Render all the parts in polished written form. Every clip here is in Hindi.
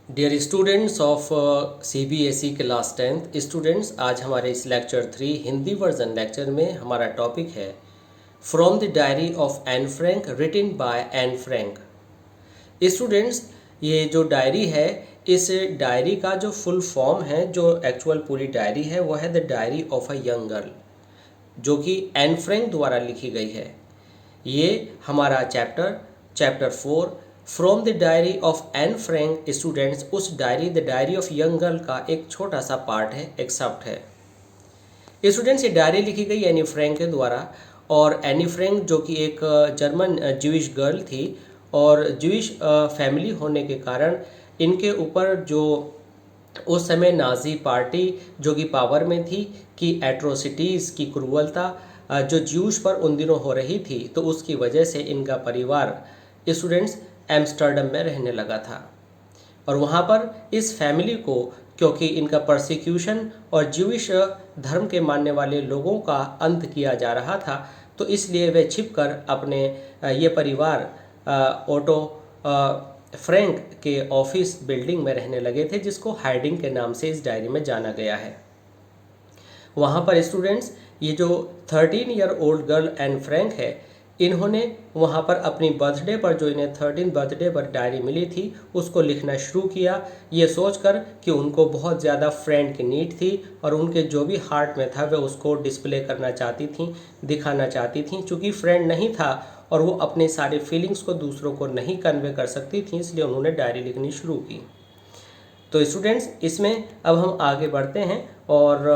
Dear students of CBSE class 10th students, आज हमारे इस लेक्चर 3 हिंदी वर्जन लेक्चर में हमारा टॉपिक है from the diary of Anne Frank written by Anne Frank. Students, ये जो डायरी है, इस डायरी का जो फुल फॉर्म है, जो एक्चुअल पूरी डायरी है, वो है the diary of a young girl, जो कि एन फ्रैंक द्वारा लिखी गई है। ये हमारा chapter 4 from the diary of Anne Frank students, उस डायरी the diary of young girl का एक छोटा सा पार्ट है, एक्सेप्ट है। स्टूडेंट्स, ये डायरी लिखी गई एनी फ्रैंक के द्वारा, और एनी फ्रैंक जो कि एक जर्मन ज्यूइश गर्ल थी, और ज्यूइश फैमिली होने के कारण इनके ऊपर जो उस समय नाजी पार्टी जो कि पावर में थी कि एट्रोसिटीज़ की क्रूरता जो ज्यूश पर उन दिनों हो रही थी, तो उसकी वजह से इनका परिवार स्टूडेंट्स एम्स्टर्डम में रहने लगा था। और वहाँ पर इस फैमिली को, क्योंकि इनका परसिक्यूशन और ज्यूइश धर्म के मानने वाले लोगों का अंत किया जा रहा था, तो इसलिए वे छिपकर अपने ये परिवार ओटो फ्रैंक के ऑफिस बिल्डिंग में रहने लगे थे, जिसको हाइडिंग के नाम से इस डायरी में जाना गया है। वहाँ पर स्टूडेंट्स, ये जो 13 year old girl Anne Frank है, इन्होंने वहाँ पर अपनी बर्थडे पर, जो इन्हें 13 बर्थडे पर डायरी मिली थी, उसको लिखना शुरू किया, ये सोचकर कि उनको बहुत ज़्यादा फ्रेंड की नीड थी, और उनके जो भी हार्ट में था वे उसको डिस्प्ले करना चाहती थी, दिखाना चाहती थी। चूँकि फ्रेंड नहीं था और वो अपने सारे फीलिंग्स को दूसरों को नहीं कन्वे कर सकती थी, इसलिए उन्होंने डायरी लिखनी शुरू की। तो स्टूडेंट्स, इसमें अब हम आगे बढ़ते हैं, और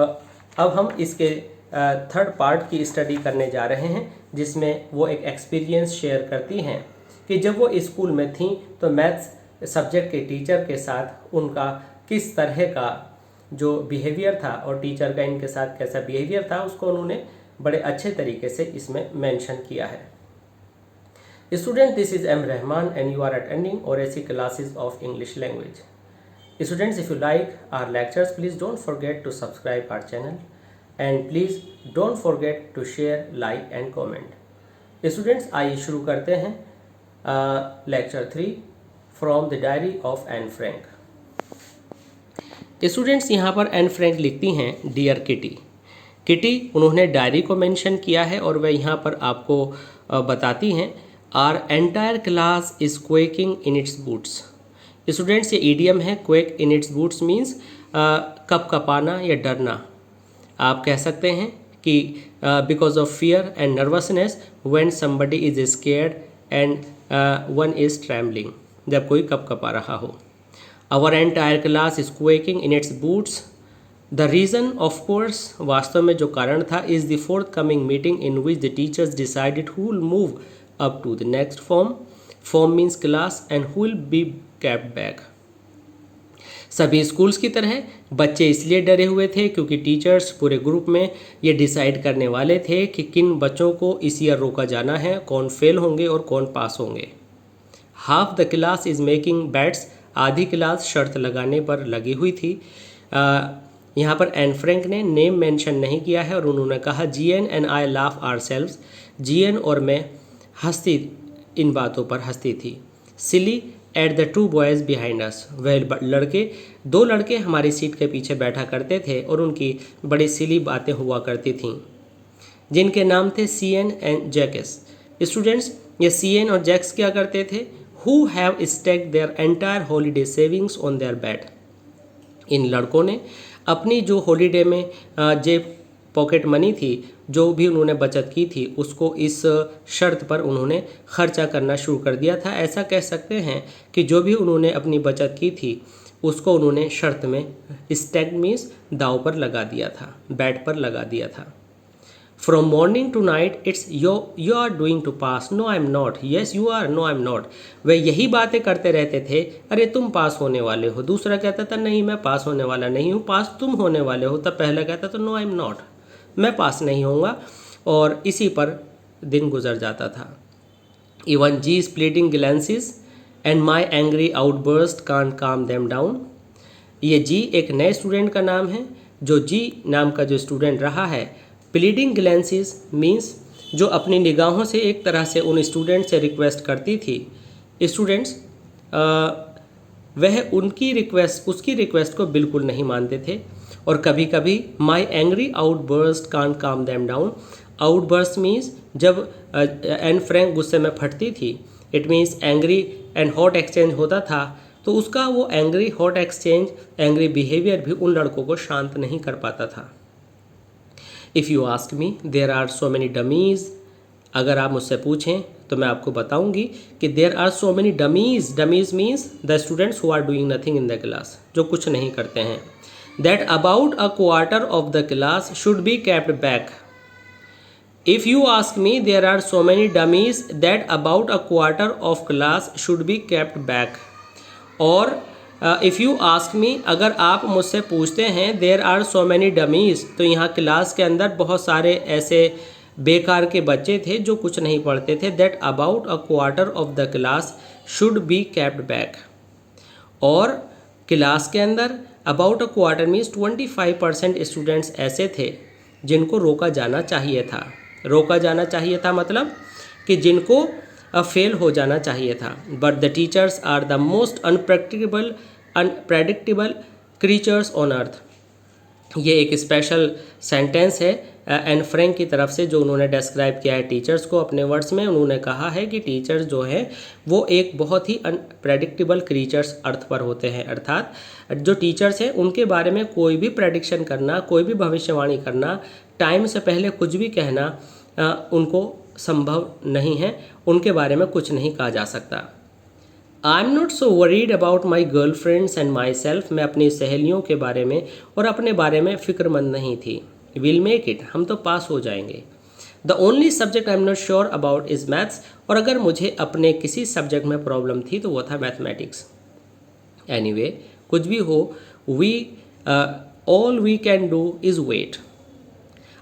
अब हम इसके थर्ड पार्ट की स्टडी करने जा रहे हैं, जिसमें वो एक एक्सपीरियंस शेयर करती हैं कि जब वो स्कूल में थी तो मैथ्स सब्जेक्ट के टीचर के साथ उनका किस तरह का जो बिहेवियर था, और टीचर का इनके साथ कैसा बिहेवियर था, उसको उन्होंने बड़े अच्छे तरीके से इसमें मेंशन किया है। Student, this is M Rahman and you are attending ORAC classes of English language. Students, if you like our lectures, please don't forget to subscribe our channel, and please don't forget to share, like and comment. Students, आइए शुरू करते हैं lecture 3 from the diary of Anne Frank. Students, यहाँ पर एन फ्रैंक लिखती हैं डियर किटी, उन्होंने डायरी को मेंशन किया है, और वह यहाँ पर आपको बताती हैं our entire class is quaking in its boots. Students, ये ईडियम है, quake in its boots means कपकपाना या डरना। आप कह सकते हैं कि because of fear and nervousness when somebody is scared and one is trembling, जब कोई कपकपा रहा हो। Our entire class is quaking in its boots. The reason of course, वास्तव में जो कारण था, is the forthcoming meeting in which the teachers decided who will move up to the next form means class and who will be kept back. सभी स्कूल्स की तरह बच्चे इसलिए डरे हुए थे क्योंकि टीचर्स पूरे ग्रुप में ये डिसाइड करने वाले थे कि किन बच्चों को इस ईयर रोका जाना है, कौन फेल होंगे और कौन पास होंगे। Half the class is making bets, आधी क्लास शर्त लगाने पर लगी हुई थी। यहाँ पर एन फ्रैंक ने नेम मेंशन नहीं किया है, और उन्होंने कहा GN and I laugh ourselves, GN और मैं हंसती, इन बातों पर हंसती थी। Silly at the 2 boys behind us, वह दो लड़के हमारी सीट के पीछे बैठा करते थे, और उनकी बड़ी सिली बातें हुआ करती थीं, जिनके नाम थे CN एंड जैक्स। स्टूडेंट्स, ये CN और जैक्स क्या करते थे? Who have staked their entire holiday savings on their bet. इन लड़कों ने अपनी जो हॉलीडे में जेब पॉकेट मनी थी, जो भी उन्होंने बचत की थी, उसको इस शर्त पर उन्होंने खर्चा करना शुरू कर दिया था। ऐसा कह सकते हैं कि जो भी उन्होंने अपनी बचत की थी, उसको उन्होंने शर्त में, स्टैक मीन्स दाव पर लगा दिया था, बैट पर लगा दिया था। From morning to night it's you are doing to pass, no I am not, yes you are, no I am not. वे यही बातें करते रहते थे, अरे तुम पास होने वाले हो। दूसरा कहता था नहीं मैं पास होने वाला नहीं हूँ, पास तुम होने वाले हो। तब पहला कहता था नो आई एम नॉट, मैं पास नहीं होऊंगा, और इसी पर दिन गुजर जाता था। Even G splitting glances and my angry outburst can't calm them down. ये जी एक नए स्टूडेंट का नाम है, जो जी नाम का जो स्टूडेंट रहा है। प्लीडिंग ग्लैंसेस मीन्स जो अपनी निगाहों से एक तरह से उन स्टूडेंट से रिक्वेस्ट करती थी। स्टूडेंट्स, वह उसकी रिक्वेस्ट को बिल्कुल नहीं मानते थे और कभी कभी my angry outburst can't calm them down. Outburst means जब एन फ्रैंक गुस्से में फटती थी, it means angry and hot exchange होता था, तो उसका वो angry hot exchange, angry behaviour भी उन लड़कों को शांत नहीं कर पाता था। If you ask me there are so many dummies, अगर आप मुझसे पूछें तो मैं आपको बताऊंगी कि there are so many dummies. Dummies means the students who are doing nothing in the class, जो कुछ नहीं करते हैं। That about a quarter of the class should be kept back. If you ask me, there are so many dummies that about a quarter of class should be kept back. और if you ask me, अगर आप मुझसे पूछते हैं there are so many dummies, तो यहाँ क्लास के अंदर बहुत सारे ऐसे बेकार के बच्चे थे जो कुछ नहीं पढ़ते थे। that about a quarter of the class should be kept back. और क्लास के अंदर about a quarter means 25% students ऐसे थे जिनको रोका जाना चाहिए था। रोका जाना चाहिए था मतलब कि जिनको फेल हो जाना चाहिए था। But the teachers are the most unpredictable creatures on earth. ये एक स्पेशल सेंटेंस है एन फ्रैंक की तरफ से, जो उन्होंने डिस्क्राइब किया है टीचर्स को अपने वर्ड्स में। उन्होंने कहा है कि टीचर्स जो है वो एक बहुत ही अनप्रेडिक्टेबल क्रीचर्स अर्थ पर होते हैं, अर्थात जो टीचर्स हैं उनके बारे में कोई भी प्रेडिक्शन करना, कोई भी भविष्यवाणी करना, टाइम से पहले कुछ भी कहना उनको संभव नहीं है, उनके बारे में कुछ नहीं कहा जा सकता। आई am not so worried about my girl friends and my self. मैं अपनी सहेलियों के बारे में और अपने बारे में फ़िक्रमंद नहीं थी। विल मेक इट, हम तो पास हो जाएंगे। The only subject I am not sure about is maths. और अगर मुझे अपने किसी सब्जेक्ट में प्रॉब्लम थी तो वो था मैथमेटिक्स। एनीवे, कुछ भी हो, we all we can do is wait.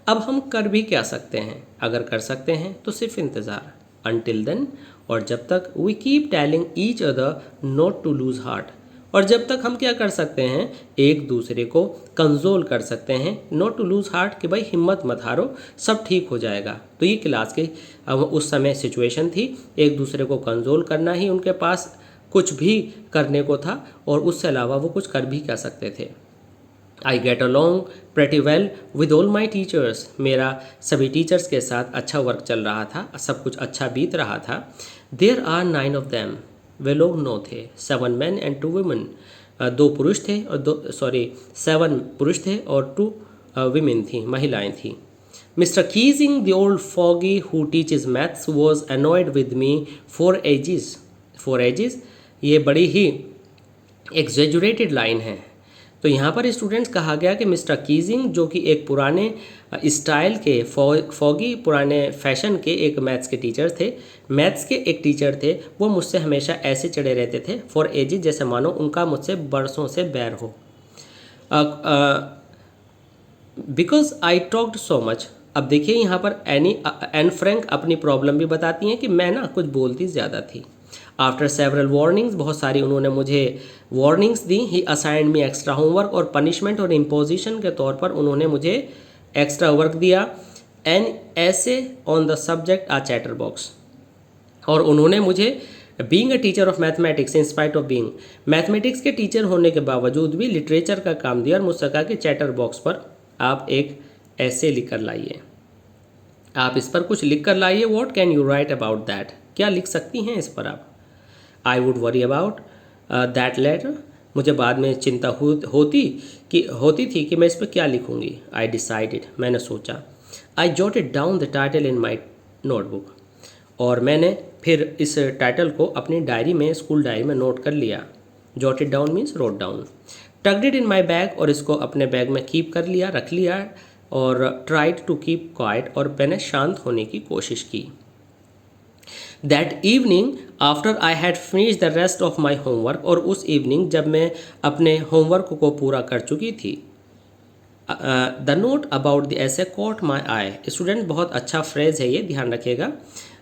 अब हम कर भी क्या सकते हैं? अगर कर सकते हैं तो सिर्फ इंतज़ार। अनटिल देन, और जब तक we keep telling each other not to lose heart. और जब तक हम क्या कर सकते हैं? एक दूसरे को कंसोल कर सकते हैं, नॉट टू लूज़ हार्ट, कि भाई हिम्मत मत हारो, सब ठीक हो जाएगा। तो ये क्लास की उस समय सिचुएशन थी, एक दूसरे को कंसोल करना ही उनके पास कुछ भी करने को था और उससे अलावा वो कुछ कर भी क्या सकते थे। I get along pretty well with all my teachers. मेरा सभी टीचर्स के साथ अच्छा वर्क चल रहा था, सब कुछ अच्छा बीत रहा था। There are 9 of them. वे लोग 9 थे, 7 men and 2 women। 2 पुरुष थे और 7 पुरुष थे और 2 women थी, महिलाएं थी। Mister Keesing the old foggy who teaches maths was annoyed with me for edges. For edges ये बड़ी ही एग्जेजुरेटेड लाइन है। तो यहाँ पर स्टूडेंट्स कहा गया कि मिस्टर कीजिंग, जो कि एक पुराने स्टाइल के फॉगी, पुराने फैशन के एक मैथ्स के टीचर थे, मैथ्स के एक टीचर थे, वो मुझसे हमेशा ऐसे चढ़े रहते थे फॉर एजिज, जैसे मानो उनका मुझसे बरसों से बैर हो। Because I talked so much. अब देखिए यहाँ पर एन फ्रैंक अपनी प्रॉब्लम भी बताती हैं कि मैं ना कुछ बोलती ज़्यादा थी। आफ्टर सेवरल वार्निंग्स, बहुत सारी उन्होंने मुझे वार्निंग्स दी। He assigned me extra homework, और पनिशमेंट और इम्पोजिशन के तौर पर उन्होंने मुझे एक्स्ट्रा वर्क दिया। An essay on the subject a chatterbox, और उन्होंने मुझे being a teacher of mathematics in spite of being, mathematics के टीचर होने के बावजूद भी लिटरेचर का काम दिया और मुझसे कहा कि चैटर बॉक्स पर आप एक ऐसे लिख कर लाइए, आप इस पर कुछ लिख कर लाइए। What can you write about that, क्या लिख सकती हैं इस पर आप? I would worry about that letter. मुझे बाद में चिंता होती थी कि मैं इस पर क्या लिखूंगी। आई डिसाइडेड, मैंने सोचा। आई jotted down the title in my notebook, और मैंने फिर इस टाइटल को अपनी डायरी में, स्कूल डायरी में नोट कर लिया। Jotted down means wrote down. Tugged it in my bag, और इसको अपने बैग में कीप कर लिया, रख लिया। और ट्राइड टू कीप क्वाइट, और मैंने शांत होने की कोशिश की। That evening after I had finish the rest of my homework, और उस इवनिंग जब मैं अपने होमवर्क को पूरा कर चुकी थी, द नोट अबाउट द ऐसे कॉट माई आई। स्टूडेंट, बहुत अच्छा फ्रेज है ये, ध्यान रखिएगा।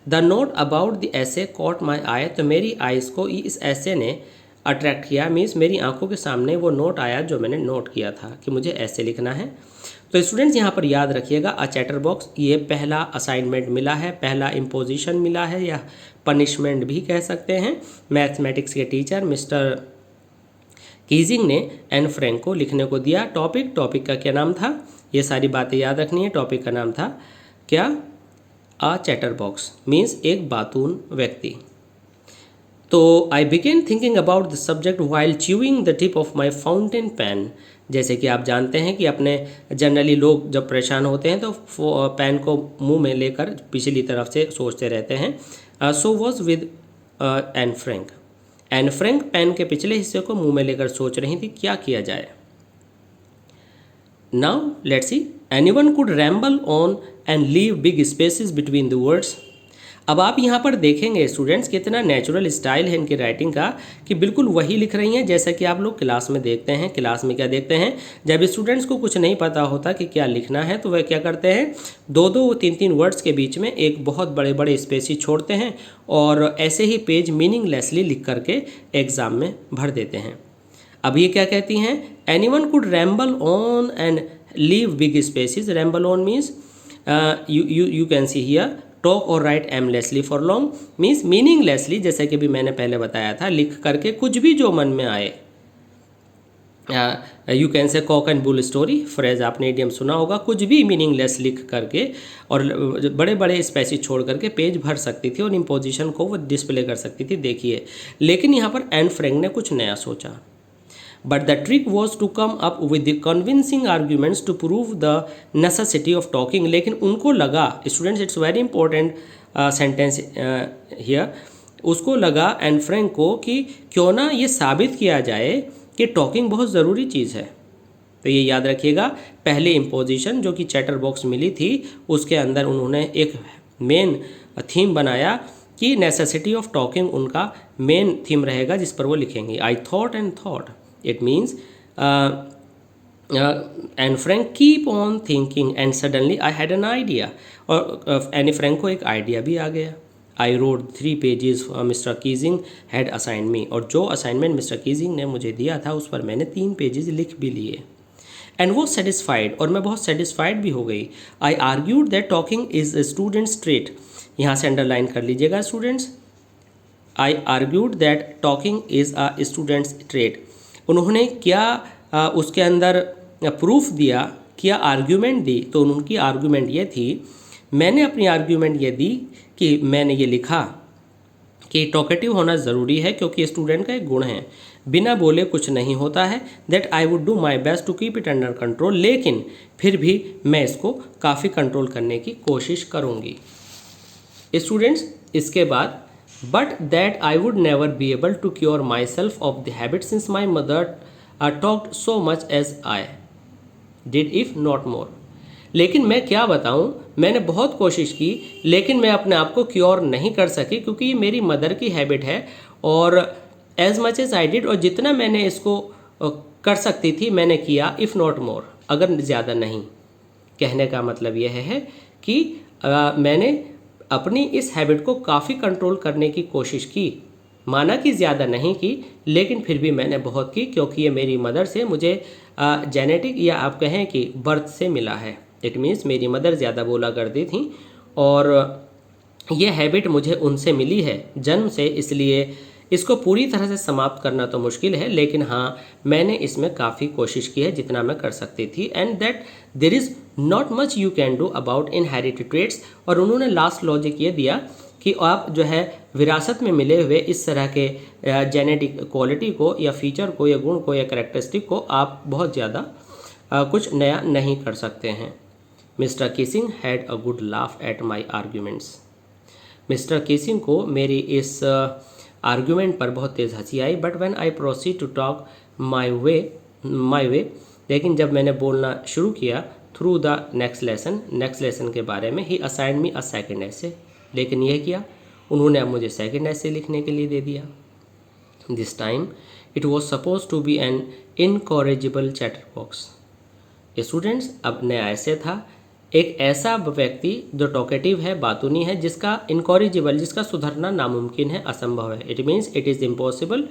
द नोट अबाउट द ऐसे कॉट माई आई, तो मेरी आइज़ को इस ऐसे ने अट्रैक्ट किया, मीन्स मेरी आंखों के सामने वो नोट आया जो मैंने नोट किया था कि मुझे ऐसे लिखना है। तो स्टूडेंट्स यहाँ पर याद रखिएगा, अ चैटर बॉक्स, ये पहला असाइनमेंट मिला है, पहला इम्पोजिशन मिला है, या पनिशमेंट भी कह सकते हैं। मैथमेटिक्स के टीचर मिस्टर कीजिंग ने एन फ्रैंक को लिखने को दिया टॉपिक का क्या नाम था, ये सारी बातें याद रखनी है। टॉपिक का नाम था क्या, अ चैटर बॉक्स मीन्स एक बातून व्यक्ति। तो I began thinking about the subject while chewing the tip of my fountain pen. जैसे कि आप जानते हैं कि अपने जनरली लोग जब परेशान होते हैं तो पेन को मुंह में लेकर पिछली तरफ से सोचते रहते हैं। So was with Anne Frank. Anne Frank pen के पिछले हिस्से को मुंह में लेकर सोच रही थी क्या किया जाए। Now let's see, anyone could ramble on and leave big spaces between the words. अब आप यहाँ पर देखेंगे स्टूडेंट्स कितना नेचुरल स्टाइल है इनकी राइटिंग का, कि बिल्कुल वही लिख रही हैं जैसा कि आप लोग क्लास में देखते हैं। क्लास में क्या देखते हैं, जब स्टूडेंट्स को कुछ नहीं पता होता कि क्या लिखना है तो वह क्या करते हैं, दो दो तीन तीन वर्ड्स के बीच में एक बहुत बड़े बड़े स्पेस ही छोड़ते हैं और ऐसे ही पेज मीनिंगलेसली लिख करके एग्ज़ाम में भर देते हैं। अब ये क्या कहती हैं, anyone could ramble on and leave big spaces. Ramble on means you can see here talk और write aimlessly for long means meaninglessly, जैसे कि भी मैंने पहले बताया था, लिख करके कुछ भी जो मन में आए। You can say cock and bull story phrase आपने इडियम सुना होगा, कुछ भी मीनिंगलेस लिख करके और बड़े बड़े स्पेसिस छोड़ करके पेज भर सकती थी और इम्पोजिशन को वो डिस्प्ले कर सकती थी। देखिए, लेकिन यहाँ पर एन फ्रैंक ने कुछ नया सोचा। But the trick was to come up with the convincing arguments to prove the necessity of talking. लेकिन उनको लगा, students it's very important sentence here, उसको लगा एन फ्रैंक को कि क्यों ना ये साबित किया जाए कि टॉकिंग बहुत ज़रूरी चीज़ है। तो ये याद रखिएगा, पहले इम्पोजिशन जो कि चैटर बॉक्स मिली थी उसके अंदर उन्होंने एक मेन थीम बनाया कि नेसेसिटी ऑफ टॉकिंग उनका मेन थीम रहेगा जिस पर वो लिखेंगे। I thought and thought, it means and Frank keep on thinking and suddenly I had an idea। और एनी फ्रैंक को एक आइडिया भी आ गया। I wrote 3 pages mister Keesing had assigned me। और जो असाइनमेंट मिस्टर कीजिंग ने मुझे दिया था उस पर मैंने 3 पेजेस लिख भी लिए। एंड वो सेटिस्फाइड, और मैं बहुत सेटिस्फाइड भी हो गई। I argued that talking is students trait. यहाँ से अंडरलाइन कर लीजिएगा students, I argued that talking is a students trait. उन्होंने क्या उसके अंदर प्रूफ दिया, क्या आर्ग्यूमेंट दी, तो उनकी आर्ग्यूमेंट ये थी, मैंने अपनी आर्ग्यूमेंट ये दी कि मैंने ये लिखा कि टॉकेटिव होना ज़रूरी है क्योंकि स्टूडेंट का एक गुण है, बिना बोले कुछ नहीं होता है। That I would do my best to keep it under control, लेकिन फिर भी मैं इसको काफ़ी कंट्रोल करने की कोशिश करूँगी। स्टूडेंट्स, इसके बाद but that I would never be able to cure myself of the habit since my mother talked so much as I did if not more। लेकिन मैं क्या बताऊं, मैंने बहुत कोशिश की लेकिन मैं अपने आप को क्योर नहीं कर सकी क्योंकि ये मेरी मदर की हैबिट है और as much as I did, और जितना मैंने इसको कर सकती थी मैंने किया, इफ़ नॉट मोर, अगर ज़्यादा नहीं। कहने का मतलब यह है कि मैंने अपनी इस हैबिट को काफ़ी कंट्रोल करने की कोशिश की, माना कि ज़्यादा नहीं की लेकिन फिर भी मैंने बहुत की क्योंकि ये मेरी मदर से मुझे जेनेटिक या आप कहें कि बर्थ से मिला है। इट मीन्स मेरी मदर ज़्यादा बोला करती थी और ये हैबिट मुझे उनसे मिली है जन्म से, इसलिए इसको पूरी तरह से समाप्त करना तो मुश्किल है, लेकिन हाँ मैंने इसमें काफ़ी कोशिश की है जितना मैं कर सकती थी। And that there is not much you can do about inherited traits. और उन्होंने लास्ट लॉजिक ये दिया कि आप जो है विरासत में मिले हुए इस तरह के जेनेटिक क्वालिटी को या फीचर को या गुण को या करेक्टरिस्टिक को आप बहुत ज़्यादा कुछ नया नहीं कर सकते हैं। Mister Keesing had a good laugh at my arguments. Mister Keesing को मेरी इस आर्ग्यूमेंट पर बहुत तेज़ हंसी आई। But when I proceed to talk my way, लेकिन जब मैंने बोलना शुरू किया थ्रू द नेक्स्ट लेसन के बारे में, ही असाइंड मी अ सेकेंड ऐसे। लेकिन यह किया, उन्होंने अब मुझे सेकेंड ऐसे लिखने के लिए दे दिया। This time it was suppose to be an incorrigible chatterbox. Students, अब नया ऐसे था, एक ऐसा व्यक्ति जो टॉकेटिव है, बातूनी है, जिसका इनकॉरिजिबल, जिसका सुधरना नामुमकिन है, असंभव है। It means it is impossible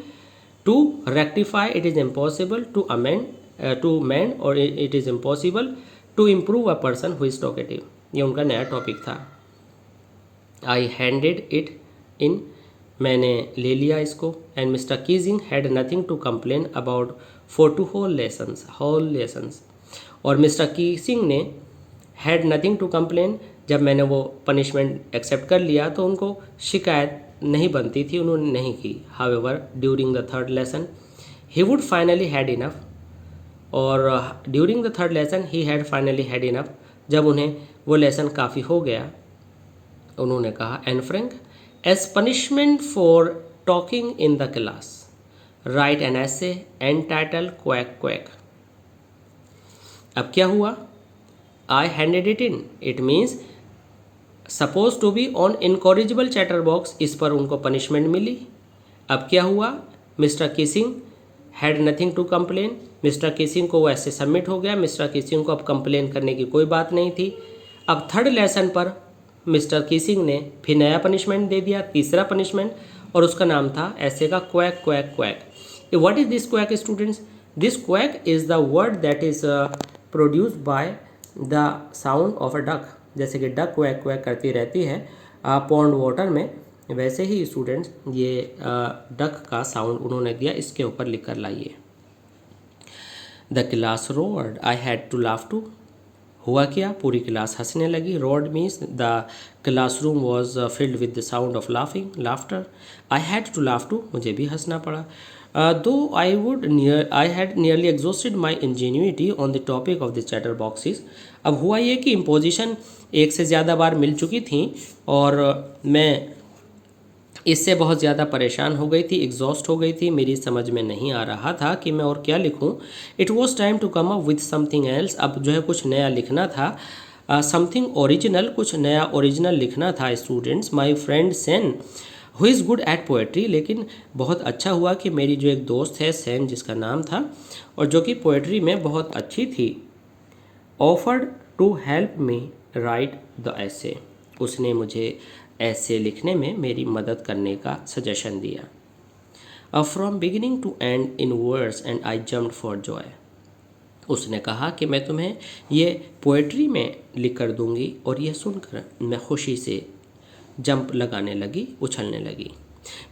to rectify, it is impossible to amend और it is impossible to improve a person who is talkative. ये उनका नया टॉपिक था। आई हैंडेड इट इन मैंने ले लिया इसको। And mister Keesing had nothing to complain about for two whole lessons. और मिस्टर कीजिंग ने हैड नथिंग टू कंप्लेन, जब मैंने वो पनिशमेंट एक्सेप्ट कर लिया तो उनको शिकायत नहीं बनती थी, उन्होंने नहीं की। However during the third lesson he would finally had enough, और during the third lesson he had finally had enough, जब उन्हें वो लेसन काफ़ी हो गया, उन्होंने कहा, Anne Frank as punishment for talking in the class write an essay entitled quack quack. अब क्या हुआ? I handed it in, it means suppose to be an incorrigible chatterbox, इस पर उनको पनिशमेंट मिली। अब क्या हुआ? Mister Keesing had nothing to complain, mister Keesing को वो ऐसे सबमिट हो गया, मिस्टर किसिंग को अब कंप्लेन करने की कोई बात नहीं थी। अब थर्ड लेसन पर मिस्टर किसिंग ने फिर नया पनिशमेंट दे दिया, तीसरा पनिशमेंट, और उसका नाम था ऐसे का quack quack quack. What is this quack students? This quack is the word that is produced by the sound of a duck. जैसे कि डक क्वैक क्वैक करती रहती है पॉन्ड वाटर में, वैसे ही स्टूडेंट्स ये डक का साउंड उन्होंने दिया। इसके ऊपर लिख कर लाइए। The class roared, I had to laugh too. हुआ क्या? पूरी क्लास हंसने लगी। Roared means the classroom was filled with the sound of laughter. I had to laugh too, मुझे भी हंसना पड़ा। Though I had nearly exhausted my ingenuity on the topic of the chatterboxes. अब हुआ ये कि इम्पोजिशन एक से ज़्यादा बार मिल चुकी थी और मैं इससे बहुत ज़्यादा परेशान हो गई थी, एग्जॉस्ट हो गई थी, मेरी समझ में नहीं आ रहा था कि मैं और क्या लिखूं। It was time to come up with something else, अब जो है कुछ नया लिखना था, समथिंग ओरिजिनल, कुछ नया ओरिजिनल लिखना था students. My friend Sen who is good at poetry, लेकिन बहुत अच्छा हुआ कि मेरी जो एक दोस्त है सेन जिसका नाम था और जो कि पोएट्री में बहुत अच्छी थी, offered to help me write the essay, उसने मुझे ऐसे लिखने में मेरी मदद करने का सजेशन दिया। From beginning to end in words and I jumped for joy, उसने कहा कि मैं तुम्हें ये पोएट्री में लिख कर दूंगी, और यह सुनकर मैं खुशी से जंप लगाने लगी, उछलने लगी।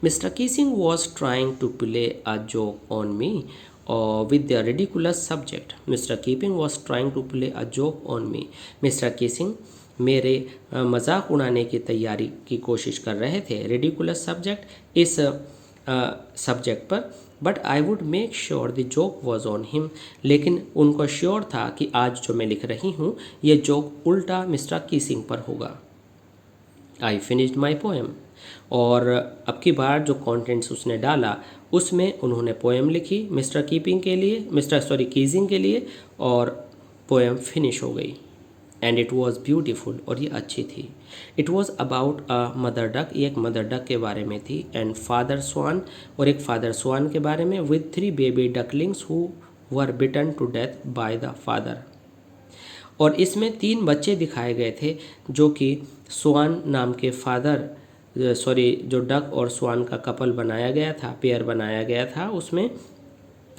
Mister Keesing was trying to play a joke on me with the ridiculous subject. Mr. Keeping was trying to play a joke on me. Mr. Kissing मेरे मजाक उड़ाने की तैयारी की कोशिश कर रहे थे, रिडिकुलस सब्जेक्ट, इस सब्जेक्ट पर, but I would make sure the joke was on him, लेकिन उनको श्योर था कि आज जो मैं लिख रही हूँ ये जोक उल्टा मिस्टर कीसिंग पर होगा। आई फिनिश्ड माई पोएम, और अब की बार जो कॉन्टेंट्स उसने डाला उसमें उन्होंने पोएम लिखी मिस्टर कीजिंग के लिए, और पोएम फिनिश हो गई। एंड इट वॉज ब्यूटीफुल, और ये अच्छी थी। It was about a mother duck, ये एक मदर डक के बारे में थी, एंड फादर स्वान, और एक फादर स्वान के बारे में, with 3 baby ducklings who were bitten to death by the father. और इसमें 3 बच्चे दिखाए गए थे जो कि स्वान नाम के जो डक और स्वान का कपल बनाया गया था, पेयर बनाया गया था, उसमें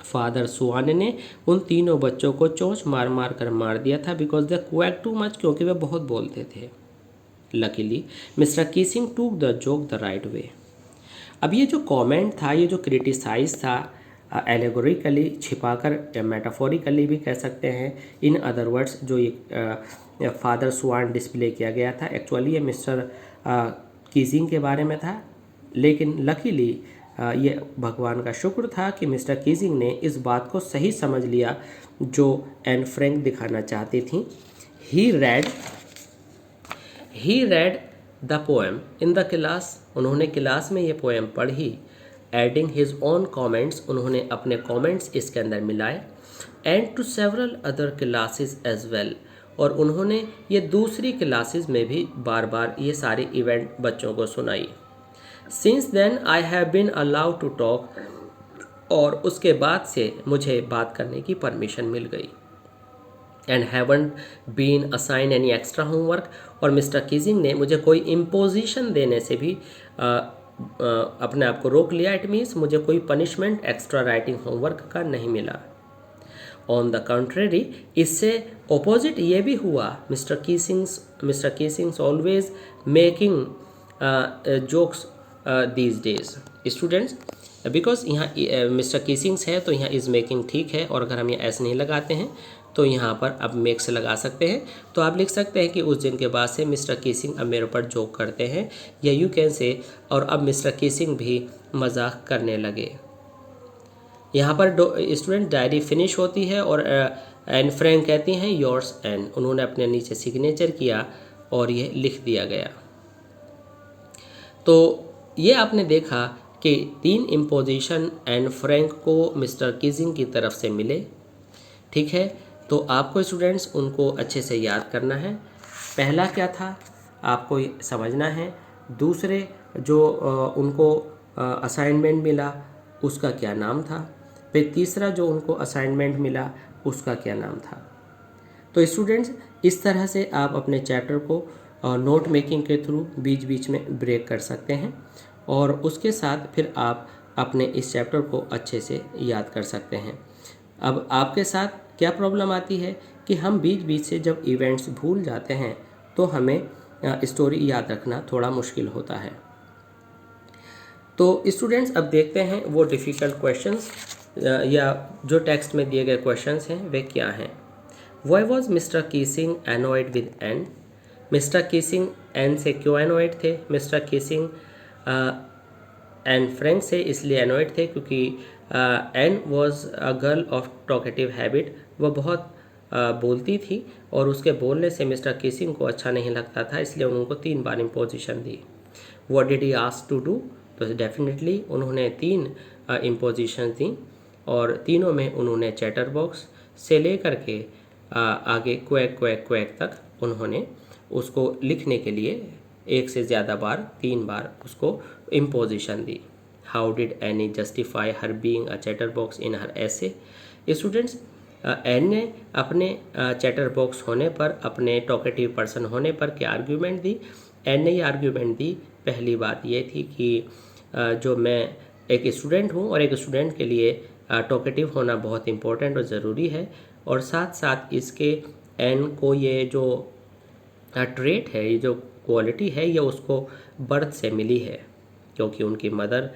फादर स्वान ने उन तीनों बच्चों को चोंच मार मार कर मार दिया था, because they quack too much, क्योंकि वे बहुत बोलते थे। Luckily mister Keesing took the joke the right way. अब ये जो कमेंट था, ये जो क्रिटिसाइज था, एलेगोरिकली छिपाकर, मेटाफोरिकली भी कह सकते हैं, इन अदर वर्ड्स, जो ये फादर स्वान डिस्प्ले किया गया था, एक्चुअली ये मिस्टर कीजिंग के बारे में था, लेकिन लकीली ये भगवान का शुक्र था कि मिस्टर कीजिंग ने इस बात को सही समझ लिया जो एन फ्रैंक दिखाना चाहती थी। He read the poem in the class, उन्होंने क्लास में ये पोएम पढ़ी। एडिंग हिज ओन कॉमेंट्स, उन्होंने अपने कॉमेंट्स इसके अंदर मिलाए। And to several other classes as well, और उन्होंने ये दूसरी क्लासेस में भी बार बार ये सारे इवेंट बच्चों को सुनाई। Since then I have been allowed to talk, और उसके बाद से मुझे बात करने की परमिशन मिल गई। And haven't been assign any extra homework, और मिस्टर कीजिंग ने मुझे कोई इम्पोजिशन देने से भी अपने आप को रोक लिया। इट मीन्स मुझे कोई पनिशमेंट एक्स्ट्रा राइटिंग होमवर्क का नहीं मिला। ऑन द कंट्रेरी, इससे ऑपोजिट ये भी हुआ, mister Keesing's always making jokes these days. Students because यहाँ मिस्टर किसिंग्स है तो यहाँ इज़ मेकिंग ठीक है, और अगर हम यहाँ एस नहीं लगाते हैं तो यहाँ पर अब मेक्स लगा सकते हैं। तो आप लिख सकते हैं कि उस दिन के बाद से मिस्टर किसिंग अब मेरे ऊपर जोक करते हैं, या यू कैन से और अब मिस्टर किसिंग भी मजाक करने लगे। यहाँ पर स्टूडेंट डायरी फिनिश होती है और एन फ्रैंक कहती हैं योर्स एन। उन्होंने अपने नीचे सिग्नेचर किया और ये लिख दिया गया। तो ये आपने देखा कि 3 इम्पोजिशन एन फ्रैंक को मिस्टर किसिंग की तरफ से मिले। ठीक है, तो आपको स्टूडेंट्स उनको अच्छे से याद करना है। पहला क्या था आपको समझना है, दूसरे जो उनको असाइनमेंट मिला उसका क्या नाम था, फिर तीसरा जो उनको असाइनमेंट मिला उसका क्या नाम था। तो स्टूडेंट्स इस तरह से आप अपने चैप्टर को नोट मेकिंग के थ्रू बीच बीच में ब्रेक कर सकते हैं, और उसके साथ फिर आप अपने इस चैप्टर को अच्छे से याद कर सकते हैं। अब आपके साथ क्या प्रॉब्लम आती है कि हम बीच बीच से जब इवेंट्स भूल जाते हैं तो हमें स्टोरी याद रखना थोड़ा मुश्किल होता है। तो स्टूडेंट्स अब देखते हैं वो डिफ़िकल्ट क्वेश्चंस या जो टेक्स्ट में दिए गए क्वेश्चंस हैं वे क्या हैं। Why was mister Keesing annoyed with Anne? Mister Keesing Anne से क्यों एनॉयड थे? मिस्टर किसिंग एन फ्रैंक से इसलिए एनॉयड थे क्योंकि Anne was a girl of talkative habit. वह बहुत बोलती थी और उसके बोलने से मिस्टर किसिंग को अच्छा नहीं लगता था, इसलिए उनको 3 बार इम्पोजिशन दी। What did he ask to do? तो डेफिनेटली उन्होंने 3 इम्पोजिशन दी, और तीनों में उन्होंने चैटर बॉक्स से लेकर के आगे क्वैक क्वैक क्वैक तक उन्होंने उसको लिखने के लिए 1 से ज़्यादा बार 3 बार उसको इम्पोजिशन दी। How did Annie justify her being a chatter box in her essay? Students N ने अपने चैटर बॉक्स होने पर, अपने टॉकेटिव पर्सन होने पर क्या आर्ग्यूमेंट दी? एन ने ये आर्ग्यूमेंट दी, पहली बात ये थी कि जो मैं एक स्टूडेंट हूँ और एक स्टूडेंट के लिए टॉकेटिव होना बहुत इम्पोर्टेंट और ज़रूरी है, और साथ साथ इसके एन को ये जो ट्रेट है, ये जो क्वालिटी है, ये उसको बर्थ से मिली है, क्योंकि उनकी मदर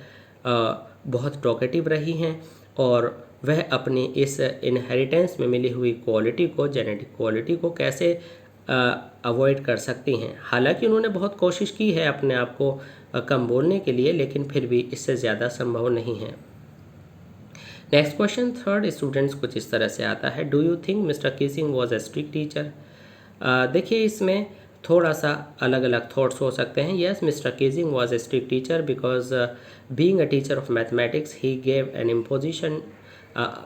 बहुत टॉकेटिव रही हैं और वह अपनी इस इनहेरिटेंस में मिली हुई क्वालिटी को, जेनेटिक क्वालिटी को कैसे अवॉइड कर सकती हैं। हालांकि उन्होंने बहुत कोशिश की है अपने आप को कम बोलने के लिए, लेकिन फिर भी इससे ज़्यादा संभव नहीं है। नेक्स्ट क्वेश्चन 3 स्टूडेंट्स कुछ इस तरह से आता है, do you think mister Keesing was a strict teacher? देखिए इसमें थोड़ा सा अलग अलग थॉट्स हो सकते हैं। Yes, mister Keesing was a strict teacher because being a teacher of mathematics he gave an imposition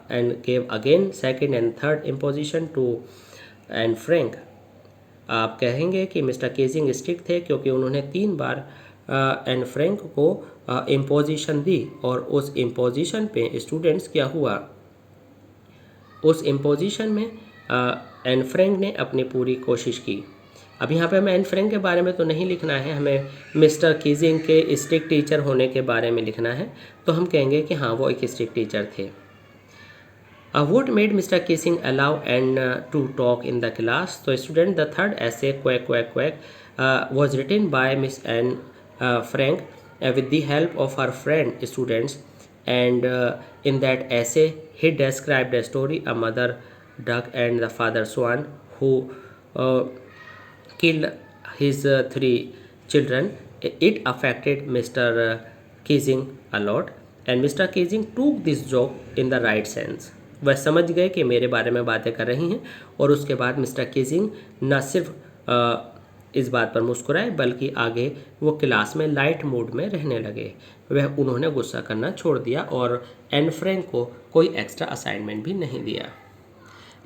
and gave again second and third imposition to Anne Frank। आप कहेंगे कि मिस्टर किसिंग स्ट्रिक्ट थे क्योंकि उन्होंने 3 बार एन फ्रैंक को इम्पोजिशन दी, और उस इम्पोजिशन पे स्टूडेंट्स क्या हुआ, उस इम्पोजिशन में एन फ्रैंक ने अपनी पूरी कोशिश की। अब यहाँ पे हमें एन फ्रैंक के बारे में तो नहीं लिखना है, हमें मिस्टर किसिंग के स्ट्रिक्ट टीचर होने के बारे में लिखना है। तो हम कहेंगे कि हाँ वो एक स्ट्रिक्ट टीचर थे। What made Mr. Kissing allow Anne to talk in the class? So student, the third essay quack quack quack was written by Miss Anne Frank with the help of her friend students, and in that essay he described a story, a mother duck and the father swan who killed his 3 children. It affected Mr. Kissing a lot, and Mr. Kissing took this joke in the right sense। वह समझ गए कि मेरे बारे में बातें कर रही हैं, और उसके बाद मिस्टर किसिंग न सिर्फ इस बात पर मुस्कुराए बल्कि आगे वो क्लास में लाइट मूड में रहने लगे। वह उन्होंने गुस्सा करना छोड़ दिया और एन फ्रैंक को कोई एक्स्ट्रा असाइनमेंट भी नहीं दिया।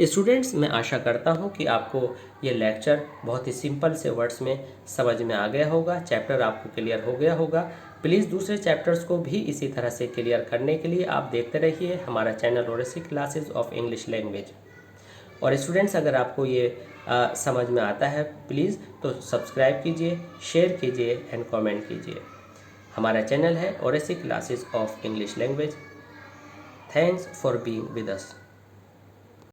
स्टूडेंट्स, मैं आशा करता हूँ कि आपको ये लेक्चर बहुत ही सिंपल से वर्ड्स में समझ में आ गया होगा, चैप्टर आपको क्लियर हो गया होगा। प्लीज़ दूसरे चैप्टर्स को भी इसी तरह से क्लियर करने के लिए आप देखते रहिए हमारा channel Odyssey classes of English language. और स्टूडेंट्स, अगर आपको ये समझ में आता है प्लीज़ तो सब्सक्राइब कीजिए, शेयर कीजिए एंड कमेंट कीजिए। हमारा चैनल है Odyssey classes of English language. Thanks for being with us.